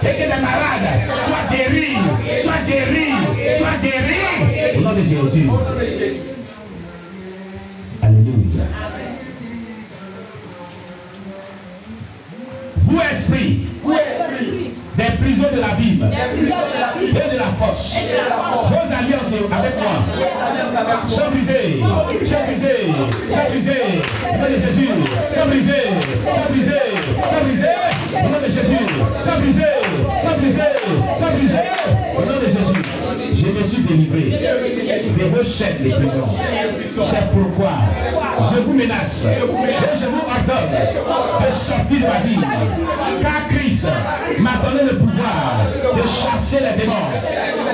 et que les malades soient guéris, soient guéris, soient guéris. Au nom de Jésus. Alléluia. Vous esprit, des prisons de l'abîme et de la force, vos alliances avec moi sont brisées, sont brisées, sont brisées, au nom de Jésus, sont brisées, sont brisées, sont brisées, au nom de Jésus, sont brisées, sont brisées, sont brisées, au nom de Jésus. Je me suis délivré de vos chaînes de prison. C'est pourquoi je vous menace et je vous ordonne de sortir de ma vie. Car Christ m'a donné le pouvoir de chasser les démons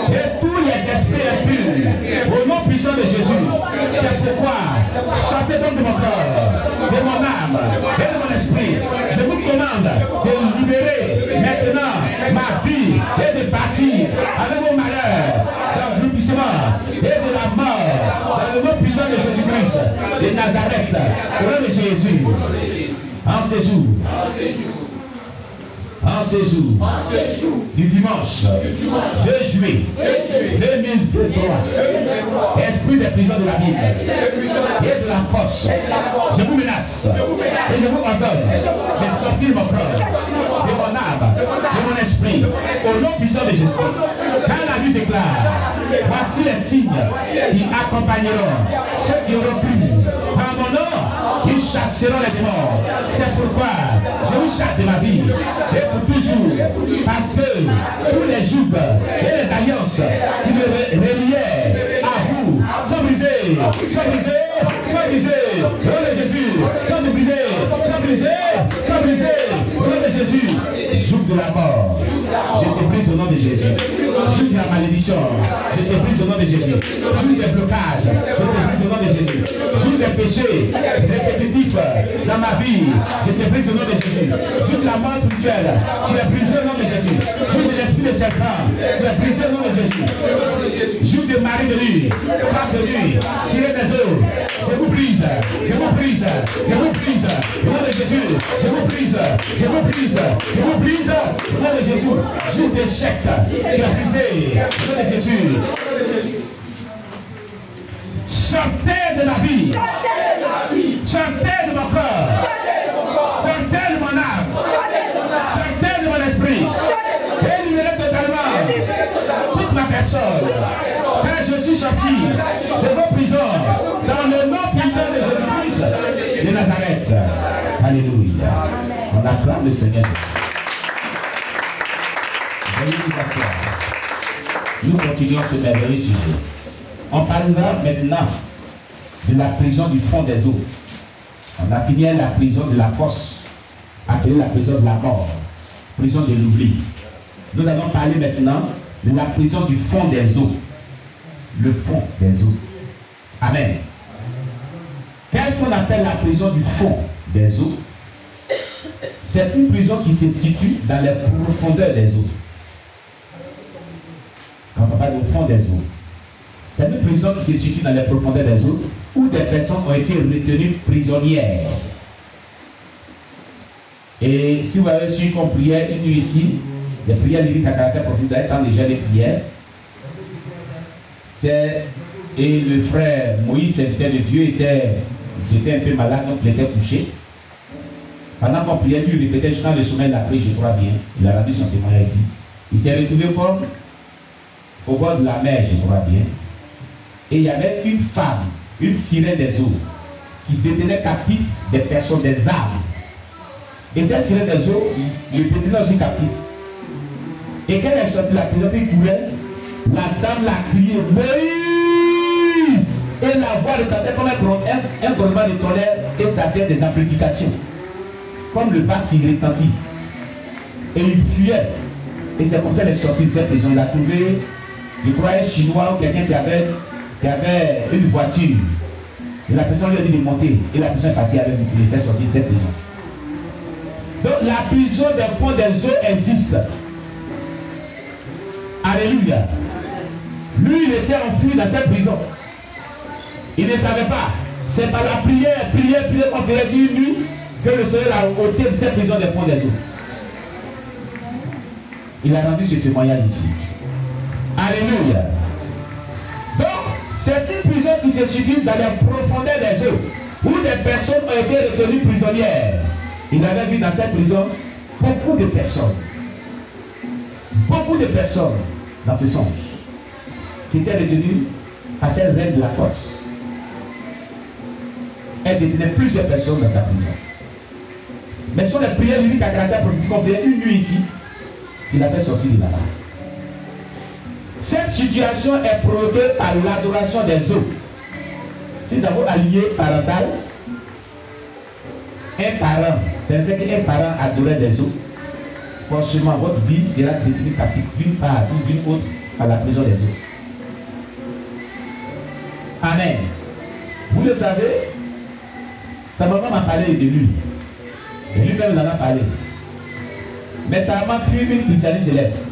et tous les esprits impurs au nom puissant de Jésus. C'est pourquoi sortez donc de mon corps, de mon âme et de mon esprit. Je vous commande de libérer maintenant ma vie et de partir avec vos malheurs, l'engloutissement et de la mort dans le nom puissant de Jésus-Christ de Nazareth, au nom de Jésus. En ces jours, en ces jours du dimanche 2 juillet 2023, esprit des prisons de la Bible et de la force, je vous menace et je vous ordonne de sortir mon corps, de mon âme, de mon esprit, au nom puissant de Jésus. Quand la vie déclare, voici les signes qui accompagneront ceux qui auront pu. Par mon nom, ils chasseront les démons. C'est pourquoi je vous chasse de ma vie et pour toujours, parce que tous les jougs et les alliances qui me reliaient à vous sont brisés, sont brisés, sont brisés. Au nom de Jésus, sont brisés, sont brisés, sont brisés. Au nom de Jésus, joug de la mort, je te brise au nom de Jésus. Joug de la malédiction, je te brise au nom de Jésus. Joug des blocages, je te brise au nom de Jésus. Joug des péchés répétitifs dans ma vie, je te brise au nom de Jésus. Joug de la mort spirituelle, tu es brisé au nom de Jésus. Joug de l'esprit de serpent, tu es brisé au nom de Jésus. Joug de mari de nuit, femme de nuit, sirène des eaux, je vous brise, je vous brise, je vous brise au nom de Jésus. Je vous brise, je vous brise, je vous brise au nom de Jésus. Joug d'échec, tu es brisé au nom de Jésus. Sortez de ma vie, sortez de mon corps, sortez de mon âme, sortez de mon esprit, éliminez totalement toute ma personne. Car je suis sorti de vos prisons dans le nom puissant de Jésus-Christ de Nazareth. Alléluia. On acclame le Seigneur. Nous continuons ce merveilleux sujet. On parlera maintenant de la prison du fond des eaux. On a fini la prison de la fosse, appelée la prison de la mort, prison de l'oubli. Nous allons parler maintenant de la prison du fond des eaux. Le fond des eaux. Amen. Qu'est-ce qu'on appelle la prison du fond des eaux? C'est une prison qui se situe dans les profondeurs des eaux. Quand on parle du fond des eaux, c'est une prison qui se situe dans les profondeurs des eaux où des personnes ont été retenues prisonnières. Et si vous avez su qu'on priait une nuit ici, les prières lyriques à caractère profond étant déjà des prières, et le frère Moïse, serviteur de Dieu, était un peu malade, donc il était couché. Pendant qu'on priait, lui il répétait jusqu'à le sommeil, il a pris, je crois bien, il a rendu son témoignage ici. Il s'est retrouvé comme au bord de la mer, je crois bien. Et il y avait une femme, une sirène des eaux, qui détenait captif des personnes, des âmes. Et cette sirène des eaux, le détenait aussi captif. Et quand elle est sortie de la prison, il courait, la dame l'a crié, Moïse! Et la voix retentait comme un grondement de tonnerre et ça fait des amplifications. Comme le bac qui retentit. Et il fuyait. Et c'est comme ça qu'elle est sortie de cette prison. Il a trouvé, je crois, un Chinois ou quelqu'un qui avait une voiture. Et la personne lui a dit de monter. Et la personne est partie avec lui pour les faire sortir de cette prison. Donc la prison des fonds des eaux existe. Alléluia. Lui, il était enfui dans cette prison. Il ne savait pas. C'est par la prière qu'on ferait sur une nuit que le Seigneur a ôté de cette prison des fonds des eaux. Il a rendu ce témoignage ici. Alléluia. Donc, c'est une prison qui se situe dans les profondeurs des eaux, où des personnes ont été retenues prisonnières. Il avait vu dans cette prison beaucoup de personnes. Beaucoup de personnes dans ce songe qui étaient retenues à cette reine de la côte. Elle détenait plusieurs personnes dans sa prison. Mais sur les prières uniques à caractère prophétique, on fait une nuit ici, il avait sorti de là-bas. Cette situation est provoquée par l'adoration des eaux. Si nous avons allié parental, un parent, c'est qu'un parent adorait des eaux, forcément votre vie sera détenue captive d'une part ou d'une autre à la prison des eaux. Amen. Vous le savez, sa maman m'a parlé de lui. Et lui-même en a parlé. Mais sa maman fut une chrétienne céleste,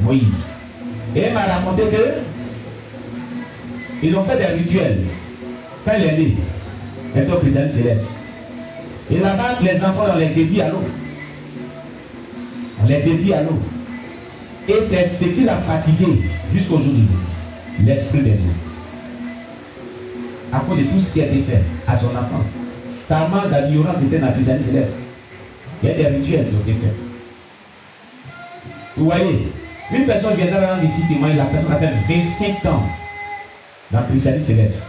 Moïse. Et elle m'a raconté que ils ont fait des rituels. Quand il est né, elle était chrétienne céleste. Et là-bas, les enfants, on les dédie à l'eau. On les dédie à l'eau. Et c'est ce qu'il a pratiqué jusqu'au jour d'aujourd'hui. L'esprit des eaux. À cause de tout ce qui a été fait à son enfance. Sa maman d'ignorance était dans la chrétienne céleste. Il y a des rituels qui ont été faits. Vous voyez, une personne viendra rendre ici témoin, la personne a fait 25 ans dans la chrétienne céleste.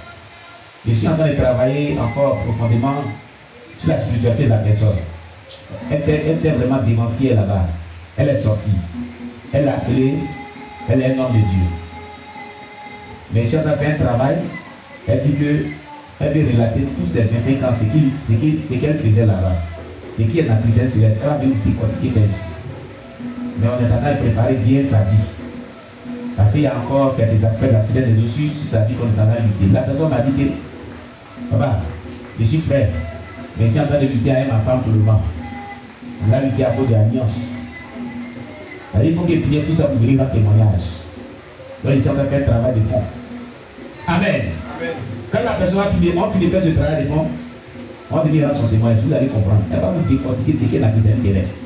Je suis en train de travailler encore profondément sur la spiritualité de la personne. Elle était vraiment démentielle là-bas. Elle est sortie. Elle a appelé, elle est un homme de Dieu. Mais si on a fait un travail, elle dit que elle veut relater tous ces 25 ans, ce qu'elle faisait là-bas. Ce qui est dans la chrétienne céleste. Elle a bien décortiquer celle-ci. Mais on est en train de préparer bien sa vie. Parce qu'il y a encore quelques aspects de la céleste des dessus sur sa vie qu'on est en train de lutter. La personne m'a dit que, papa, je suis prêt. Mais je suis en train de lutter avec ma femme pour le moment. On a lutté à cause de l'alliance. Il faut qu'il finisse tout ça pour venir dans le témoignage. Donc ici on va faire un travail de fond. Amen. Amen. Quand la personne a fini, on finit de faire ce travail de fond, on va venir dans son témoignage, vous allez comprendre. Elle va vous décortiquer ce qu'est la chrétienne terrestre.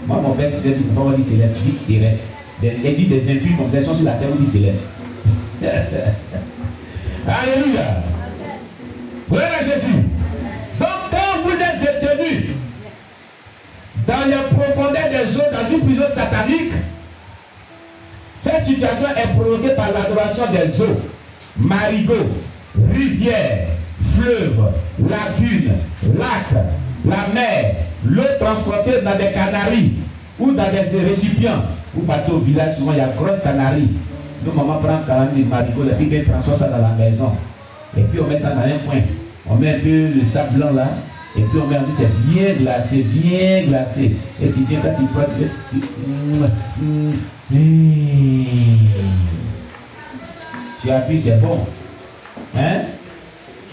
Moi mon père, je dis, pourquoi on dit céleste, je dis terrestre. Elle dit des impurs comme ça, ils sont sur la terre, on dit céleste. Alléluia. Voilà Jésus. Donc quand vous êtes détenu dans les profondeurs des eaux, dans une prison satanique, cette situation est provoquée par l'adoration des eaux, marigots, rivières, fleuves, lagunes, lacs, la mer, l'eau transportée dans des canaries ou dans des récipients. Vous partez au village, souvent il y a grosse canarie. Nous, maman prend 40 000 marigots, et puis elle transporte ça dans la maison. Et puis on met ça dans un coin. On met un peu le sable blanc là. Et puis on met, on dit c'est bien glacé, bien glacé. Et tu viens quand tu prends, tu appuies, c'est bon. Hein?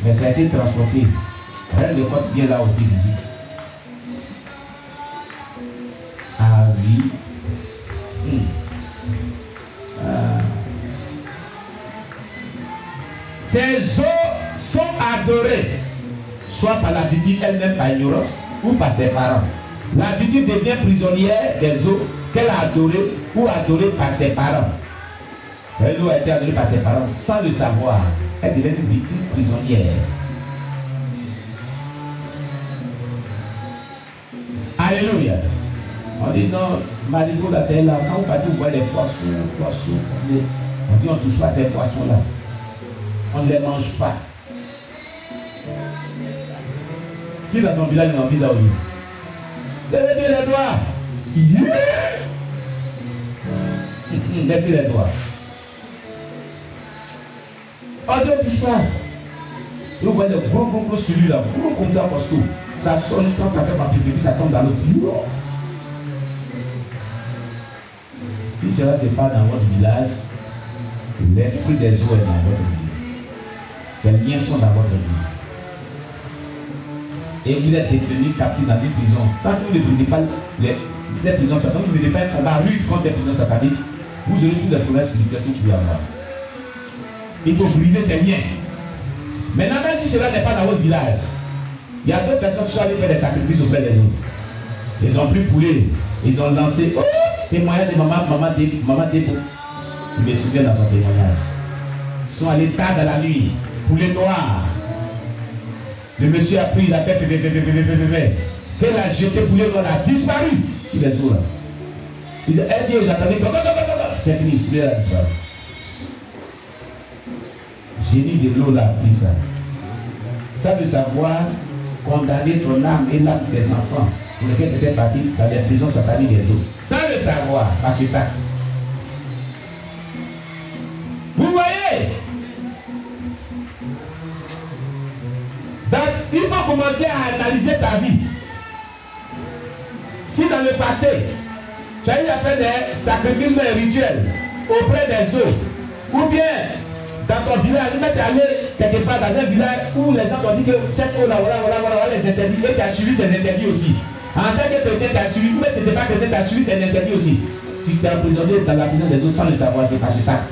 Mais ça a été transporté. Reine de Côte vient là aussi visite. Ah oui. Ces eaux sont adorées, soit par la victime elle-même par ignorance ou par ses parents. La victime devient prisonnière des eaux qu'elle a adorées ou adorées par ses parents. Cette eau a été adorée par ses parents sans le savoir. Elle devient une victime prisonnière. Alléluia. On dit non, marigot là c'est là. Quand vous partez, vous voyez les poissons. On dit on ne touche pas ces poissons-là. On ne les mange pas. Qui dans son village n'a envie ça aussi? Levez bien les doigts. Yeah. Laissez les doigts. On ne touche pas. Vous voyez le gros celui-là, gros comme ça costaud. Ça sort juste quand ça fait partie de ça tombe dans l'eau. Si cela se passe dans votre village, l'esprit des eaux est dans votre vie. Ces liens sont dans votre vie. Et vous êtes détenu, captif dans une prison. Tant que vous ne brisez pas les prisons sataniques, vous ne mettez pas un combat rude contre ces prisons sataniques, vous aurez toutes les promesses spirituelles que vous pouvez avoir. Il faut briser ces liens. Maintenant, même si cela n'est pas dans votre village, il y a d'autres personnes qui sont allées faire des sacrifices auprès des autres. Ils ont pris poulet, ils ont lancé. Oh! témoignage de maman Dépôt. Il me souvient dans son témoignage. Ils sont allés tard dans la nuit, poulet noir. Le monsieur a pris, il a fait, qu'elle a jeté poulet noir, elle a disparu sur les eaux là. Il disait, elle dit, ils attendaient, c'est fini, poulet a disparu. Génie de l'eau là a pris ça. Ça veut savoir condamner ton âme et l'âme des enfants pour lesquels tu étais parti dans les prisons sataniques des eaux. Sans le savoir, par cet acte. Vous voyez? Donc, il faut commencer à analyser ta vie. Si dans le passé, tu as eu à faire des sacrifices rituels auprès des eaux, ou bien dans ton village, tu es allé quelque part dans un village où les gens t'ont dit que cette eau-là, voilà, les interdits, et tu as suivi ces interdits aussi. En tant que tu as suivi, ou même tu n'étais pas chrétien, tu as suivi ces interdits aussi. Tu t'es emprisonné dans la prison des eaux sans le savoir, tu es pas cet acte.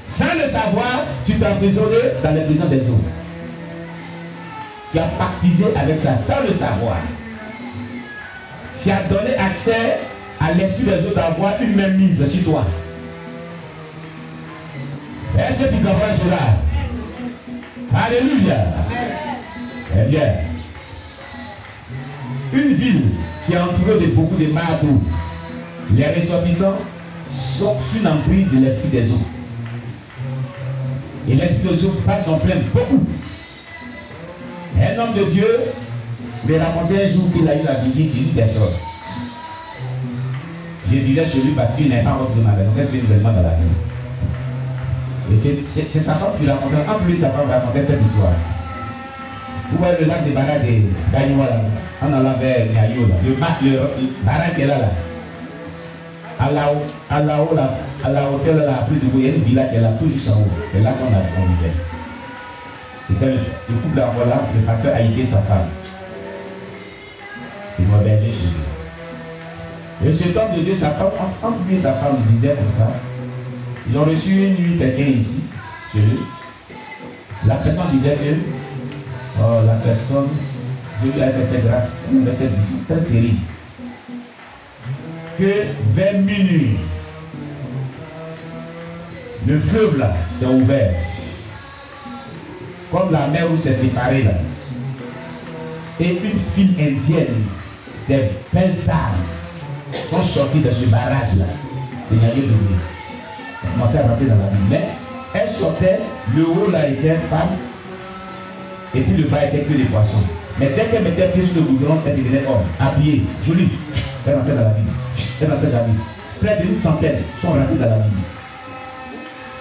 Sans le savoir, tu t'es emprisonné dans les prisons des eaux. Tu as pactisé avec ça, sans le savoir. Tu as donné accès à l'esprit des eaux d'avoir une même mise sur toi. Est-ce que tu comprends cela? Alléluia. Eh bien, une ville qui est entourée de beaucoup de marteaux, les ressortissants sont sous l'emprise de l'esprit des eaux. Et l'esprit des eaux passe en plein beaucoup. Un homme de Dieu me racontait un jour qu'il a eu la visite d'une personne. Je vivais chez lui parce qu'il n'est pas rentré de ma maison. Qu'est-ce qu'il y a nouvellement dans la vie? Et c'est sa femme qui racontait. En plus, sa femme racontait cette histoire. Vous voyez le lac de Bara de Gagnoua là, en allant vers Niayo là. Le Bara qui est là. À la hauteur de la pluie de il y a une villa qui est là, tout juste en haut. C'est là qu'on vivait. C'était le couple d'Angola, le pasteur a aidé sa femme. Il m'a hébergé chez lui. Et cet homme de Dieu, sa femme, entre lui et sa femme, disait comme ça. Ils ont reçu une nuit quelqu'un ici, chez eux. La personne disait que la personne, Dieu lui a fait cette grâce, elle avait cette vision très terrible. Que vers minuit, le fleuve là s'est ouvert. Comme la mer où c'est séparé là. Et une file indienne, des belles dames, sont sorties de ce barrage là. Et il y a eu elles commençaient à rentrer dans la ville. Mais elles sortaient, le haut là était femme, et puis le bas était que des poissons. Mais dès qu'elles mettaient pied sur le goudron, elles devenaient hommes, habillées, jolies. Elles rentraient dans la ville. Elles rentraient dans la ville. Près d'une centaine sont rentrées dans la ville.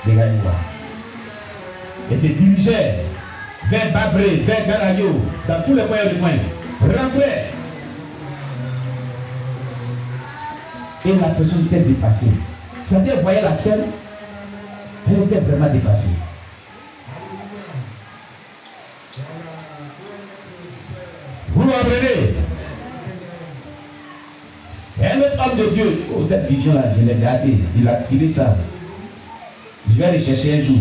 Les Gagnois. Et se dirigeaient vers Babré, vers Garayo, dans tous les coins et les coins. Rentraient. Et la personne était dépassée. C'est-à-dire, vous voyez la scène, elle était vraiment dépassée. Vous comprenez? Un autre homme de Dieu, oh, cette vision-là, je l'ai gardée, il a tiré ça. Je vais aller chercher un jour.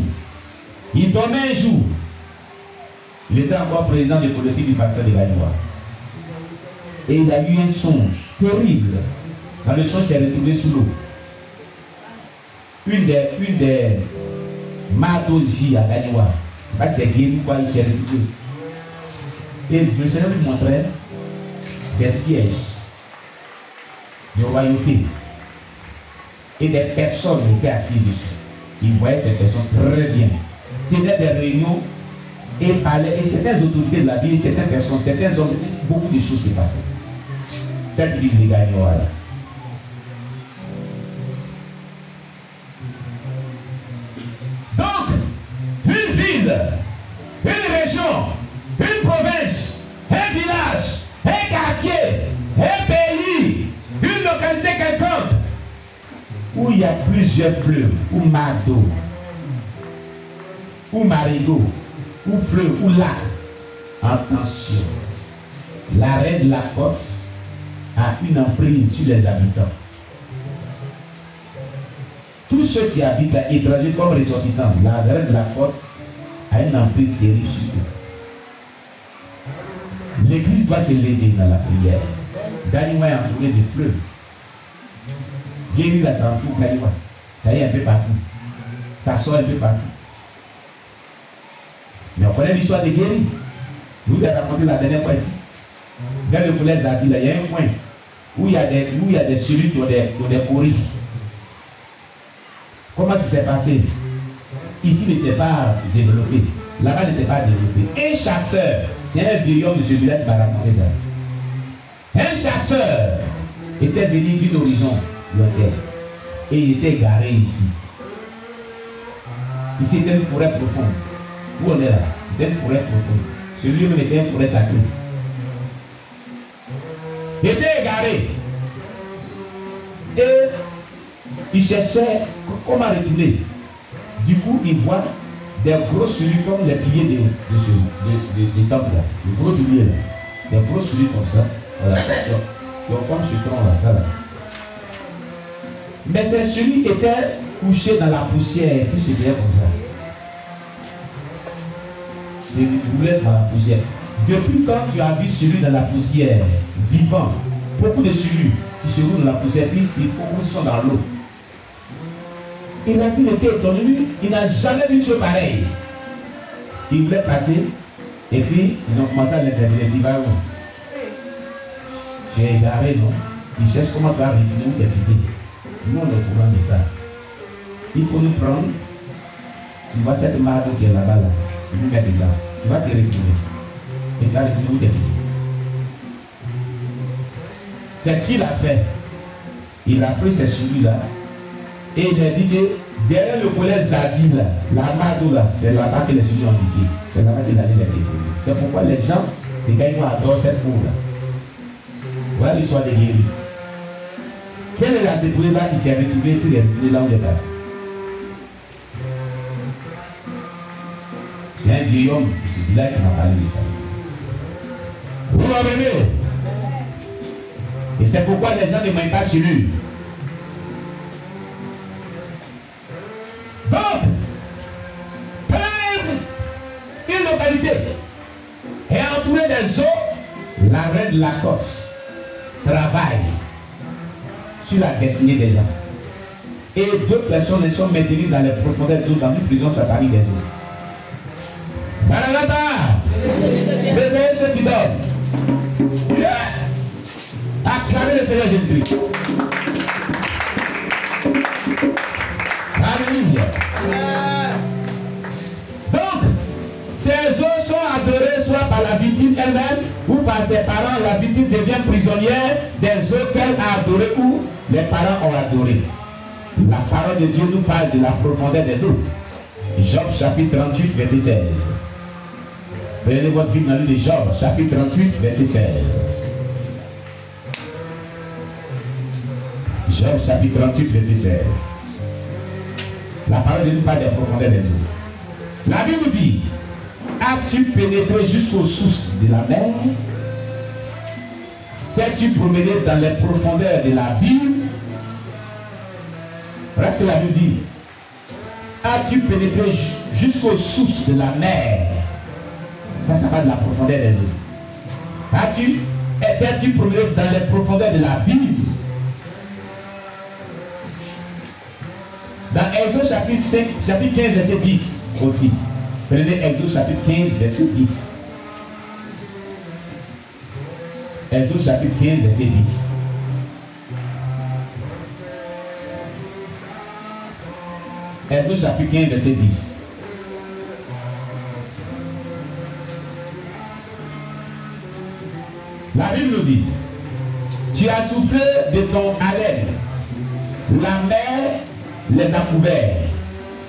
Il dormait un jour. Il était encore président de politique du pasteur de Gagnoua. Et il a eu un songe terrible. Dans le songe, il s'est retrouvé sous l'eau. Une des marteaux ici à Gagnoua. Je ne sais pas si c'est guéri ou quoi, il s'est retrouvé. Et le Seigneur lui montrait des sièges de royauté. Et des personnes étaient assises dessus. Il voyait ces personnes très bien. Tenaient des réunions et parlaient. Et certaines autorités de la vie, certaines personnes, certains hommes, beaucoup de choses s'est passées. Cette ville de Gagnoua là. Donc, une ville, une région, une province, un village, un quartier, un pays, une localité quelconque, où il y a plusieurs fleuves, ou mar d'eau, ou marigot, ou fleuve, ou lac. Attention, la reine de la côte a une emprise sur les habitants. Tous ceux qui habitent là, étrangers comme ressortissants, la reine de la côte a une emprise terrible sur eux. L'église doit se l'aider dans la prière. Gagnoua est entouré de fleuves. Guéri là, ça entoure Gagnoua. Ça y est un peu partout. Ça sort un peu partout. Mais on connaît l'histoire de Guéri. Je vous ai raconté la dernière fois ici. Dans le collège Zadi, il y a un coin où il y a des cellules qui ont des coris. Comment ça s'est passé? Ici, il n'était pas développé. Là-bas, il n'était pas développé. Un chasseur, c'est un vieux homme de ce village qui m'a raconté ça. Un chasseur était venu d'un horizon lointain. Et il était garé ici. Ici, c'était une forêt profonde. Où on est là? C'était une forêt profonde. Celui-là était une forêt sacrée. Il était égaré. Et il cherchait comment retourner. Du coup, il voit des gros souliers comme les piliers de temple là. Les gros piliers là. Des gros souliers comme ça. Voilà. Donc, comme ce tronc là, ça là. Mais ces souliers étaient couchés dans la poussière. Et puis c'était comme ça. Je voulais dans la poussière. Depuis quand tu as vu celui dans la poussière, vivant, beaucoup de celui qui se roulent dans la poussière, puis ils sont dans l'eau. Il a vu le était étonné, il n'a jamais vu une chose pareille. Il voulait passer, et puis ils ont commencé à l'intervenir. Il va où? Tu es égaré, non? Il cherche comment faire avec nous t'éviter. Nous on est au courant de ça. Il faut nous prendre. Tu vois cette marque qui est là-bas, là. Tu nous mets dedans. Tu vas te retrouver. Et tu vas retrouver où t'éviter. C'est ce qu'il a fait. Il a pris ces souliers-là. Et il a dit que derrière le collège Zadi, là, la Madou, là, c'est là-bas que les sujets ont dit. C'est là-bas qu'il allait les déposer. C'est pourquoi les gens, les gars, adorent cette cour-là. Voilà l'histoire de Guéri. Quand il a déposé là, il s'est retrouvé, puis il est retrouvé là où il est parti. C'est un vieil homme, c'est là qui m'a parlé de ça. Vous m'avez. Et c'est pourquoi les gens ne mangent pas sur lui. Donc, une localité est entourée des eaux, la reine de la côte travaille sur la destinée des gens. Et deux personnes sont maintenues dans les profondeurs d'eau dans une prison satanique des eaux. Maranatha, réveillez ceux qui dorment. Yeah. Acclamez le Seigneur Jésus-Christ. Alléluia. Donc, ces eaux sont adorées soit par la victime elle-même ou par ses parents. La victime devient prisonnière des eaux qu'elle a adorées ou les parents ont adorées. La parole de Dieu nous parle de la profondeur des eaux. Job chapitre 38, verset 16. Prenez votre Bible dans le livre de Job, chapitre 38, verset 16. Job chapitre 38, verset 16. La parole de Dieu parle des profondeurs des eaux. La Bible nous dit, as-tu pénétré jusqu'aux sources de la mer? T'es-tu promené dans les profondeurs de l'abîme? Voilà ce que la Bible dit. As-tu pénétré jusqu'aux sources de la mer? Ça parle de la profondeur des eaux. T'es-tu promené dans les profondeurs de l'abîme? Dans Exode chapitre 15, verset 10 aussi. Prenez Exode chapitre 15, verset 10. Exode chapitre 15, verset 10. Exode chapitre 15, verset 10. La Bible nous dit, tu as soufflé de ton haleine, la mer les a couverts.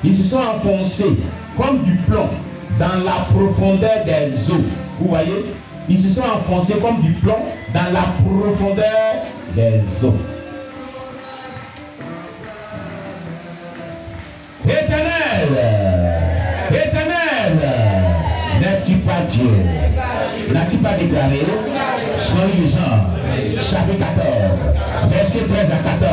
Ils se sont enfoncés comme du plomb dans la profondeur des eaux. Vous voyez? Ils se sont enfoncés comme du plomb dans la profondeur des eaux. Éternel, Éternel, n'es-tu pas Dieu? N'as-tu pas déclaré? Sois Jean, chapitre 14, verset 13 à 14.